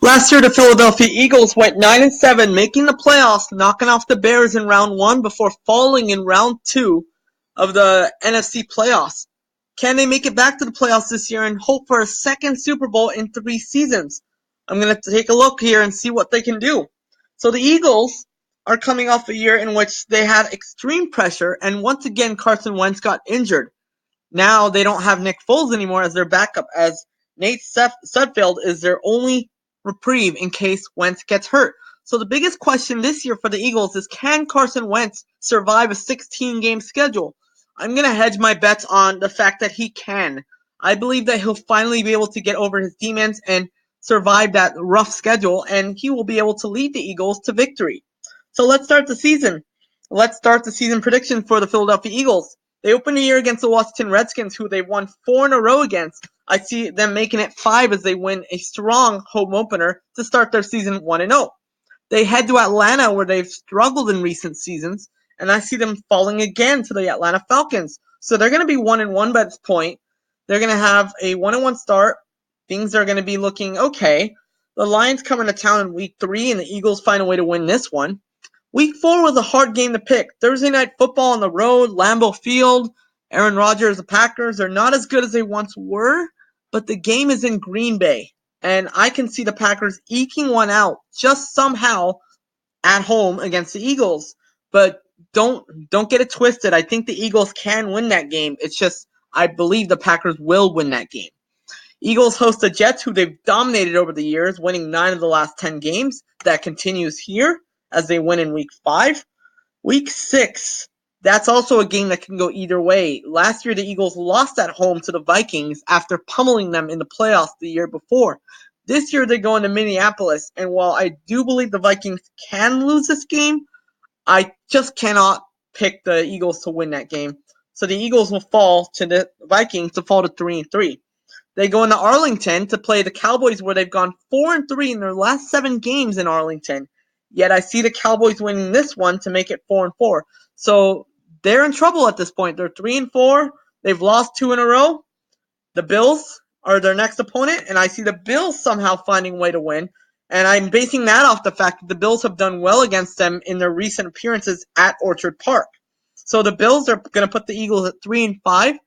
Last year, the Philadelphia Eagles went 9-7, making the playoffs, knocking off the Bears in round one before falling in round two of the NFC playoffs. Can they make it back to the playoffs this year and hope for a second Super Bowl in 3 seasons? I'm going to take a look here and see what they can do. So the Eagles are coming off a year in which they had extreme pressure, and once again Carson Wentz got injured. Now they don't have Nick Foles anymore as their backup, as Nate Sudfeld is their only reprieve in case Wentz gets hurt. So the biggest question this year for the Eagles is, can Carson Wentz survive a 16-game schedule? I'm going to hedge my bets on the fact that he can. I believe that he'll finally be able to get over his demons and survive that rough schedule, and he will be able to lead the Eagles to victory. So let's start the season. Let's start the season prediction for the Philadelphia Eagles. They opened the year against the Washington Redskins, who they've won 4 in a row against. I see them making it 5 as they win a strong home opener to start their season 1-0. They head to Atlanta, where they've struggled in recent seasons, and I see them falling again to the Atlanta Falcons. So they're going to be 1-1 by this point. They're going to have a 1-1 start. Things are going to be looking okay. The Lions come into town in week 3, and the Eagles find a way to win this one. Week 4 was a hard game to pick. Thursday night football on the road, Lambeau Field. Aaron Rodgers, the Packers, are not as good as they once were, but the game is in Green Bay, and I can see the Packers eking one out just somehow at home against the Eagles. But don't get it twisted. I think the Eagles can win that game. It's just I believe the Packers will win that game. Eagles host the Jets, who they've dominated over the years, winning 9 of the last 10 games. That continues here as they win in week 5. Week 6, that's also a game that can go either way. Last year, the Eagles lost at home to the Vikings after pummeling them in the playoffs the year before. This year, they go into Minneapolis, and while I do believe the Vikings can lose this game, I just cannot pick the Eagles to win that game. So the Eagles will fall to the Vikings to fall to 3-3. They go into Arlington to play the Cowboys, where they've gone 4-3 in their last 7 games in Arlington. Yet I see the Cowboys winning this one to make it 4-4. So they're in trouble at this point. They're 3-4. They've lost 2 in a row. The Bills are their next opponent, and I see the Bills somehow finding a way to win. And I'm basing that off the fact that the Bills have done well against them in their recent appearances at Orchard Park. So the Bills are going to put the Eagles at 3-5.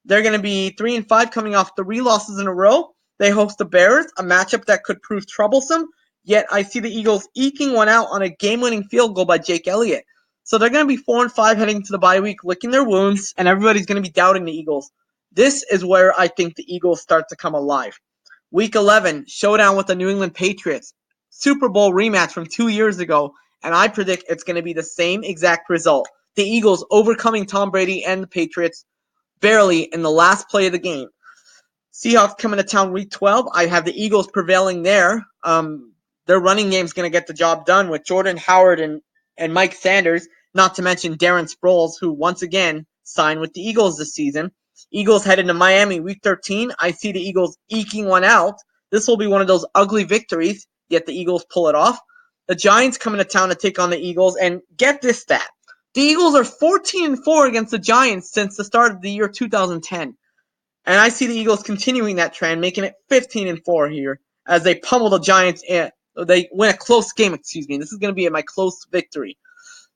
They're going to be 3-5 coming off 3 losses in a row. They host the Bears, a matchup that could prove troublesome. Yet I see the Eagles eking one out on a game-winning field goal by Jake Elliott. So they're going to be 4-5 heading into the bye week, licking their wounds, and everybody's going to be doubting the Eagles. This is where I think the Eagles start to come alive. Week 11, showdown with the New England Patriots. Super Bowl rematch from 2 years ago, and I predict it's going to be the same exact result. The Eagles overcoming Tom Brady and the Patriots barely in the last play of the game. Seahawks coming to town week 12. I have the Eagles prevailing there. Their running game is going to get the job done with Jordan Howard and Mike Sanders, not to mention Darren Sproles, who once again signed with the Eagles this season. Eagles head into Miami week 13. I see the Eagles eking one out. This will be one of those ugly victories, yet the Eagles pull it off. The Giants coming to town to take on the Eagles, and get this stat. The Eagles are 14-4 against the Giants since the start of the year 2010. And I see the Eagles continuing that trend, making it 15-4 here as they pummel the Giants. They win a close game, excuse me. This is going to be my close victory.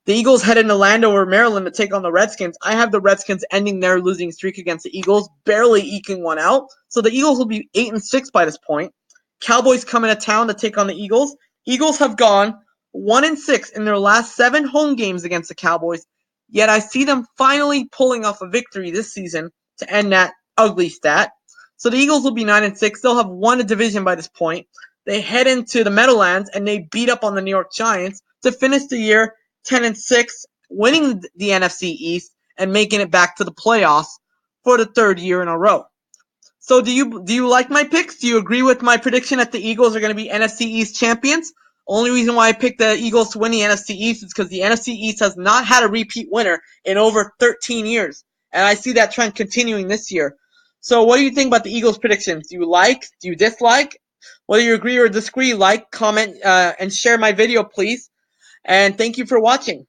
The Eagles head into Landover, Maryland to take on the Redskins. I have the Redskins ending their losing streak against the Eagles, barely eking one out. So the Eagles will be 8-6 by this point. Cowboys come into town to take on the Eagles. Eagles have gone 1-6 in their last 7 home games against the Cowboys. Yet I see them finally pulling off a victory this season to end that ugly stat. So the Eagles will be 9-6. They'll have won a division by this point. They head into the Meadowlands and they beat up on the New York Giants to finish the year 10-6, winning the NFC East and making it back to the playoffs for the 3rd year in a row. So do you like my picks? Do you agree with my prediction that the Eagles are going to be NFC East champions? Only reason why I picked the Eagles to win the NFC East is because the NFC East has not had a repeat winner in over 13 years. And I see that trend continuing this year. So what do you think about the Eagles' predictions? Do you like? Do you dislike? Whether you agree or disagree, like, comment, and share my video, please. And thank you for watching.